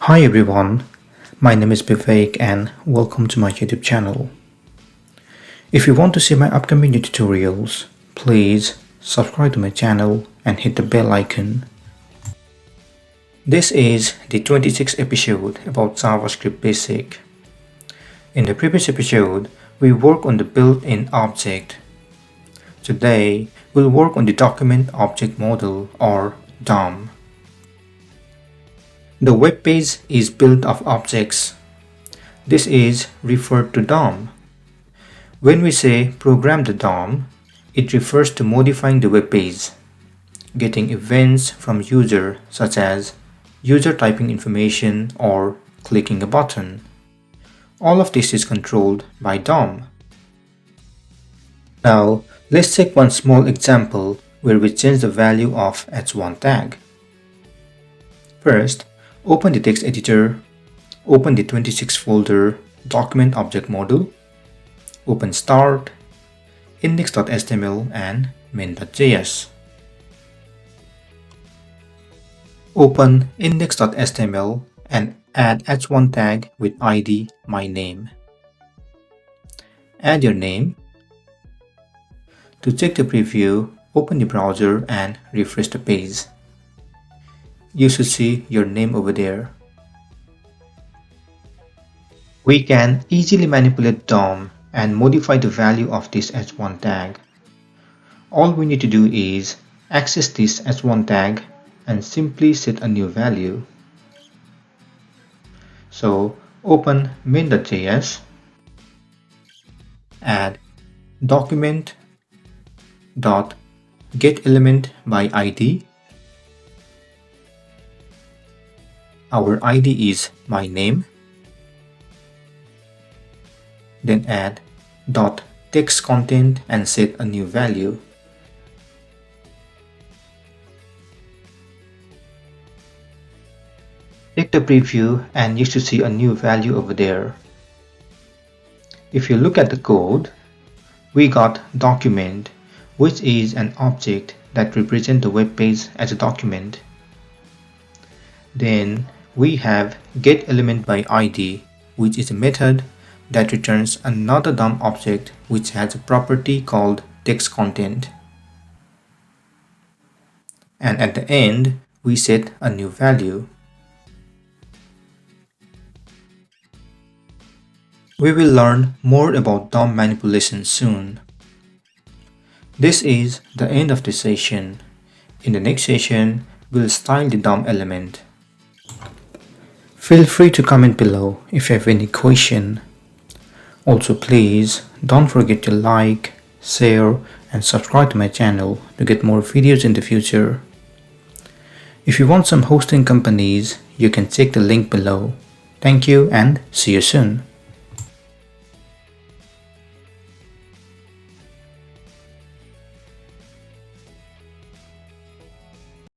Hi everyone, my name is Vivek and welcome to my YouTube channel. If you want to see my upcoming new tutorials, please subscribe to my channel and hit the bell icon. This is the 26th episode about JavaScript Basic. In the previous episode, we worked on the built-in object. Today, we'll work on the Document Object Model or DOM. The web page is built of objects. This is referred to DOM. When we say program the DOM, it refers to modifying the web page, getting events from user such as user typing information or clicking a button. All of this is controlled by DOM. Now, let's take one small example where we change the value of h1 tag. First, open the text editor, open the 26 folder Document Object Model, open Start, index.html and main.js. Open index.html and add h1 tag with ID my name. Add your name. To check the preview, open the browser and refresh the page. You should see your name over there. We can easily manipulate DOM and modify the value of this h1 tag. All we need to do is access this h1 tag and simply set a new value. So open main.js, add document.getElement by ID. Our ID is my name. Then add .text content and set a new value. Check the preview and you should see a new value over there. If you look at the code, we got document, which is an object that represents the web page as a document. Then we have getElement by ID, which is a method that returns another DOM object which has a property called text content. And at the end, we set a new value. We will learn more about DOM manipulation soon. This is the end of the session. In the next session, we'll style the DOM element. Feel free to comment below if you have any question. Also, please don't forget to like, share and subscribe to my channel to get more videos in the future. If you want some hosting companies, you can check the link below. Thank you and see you soon.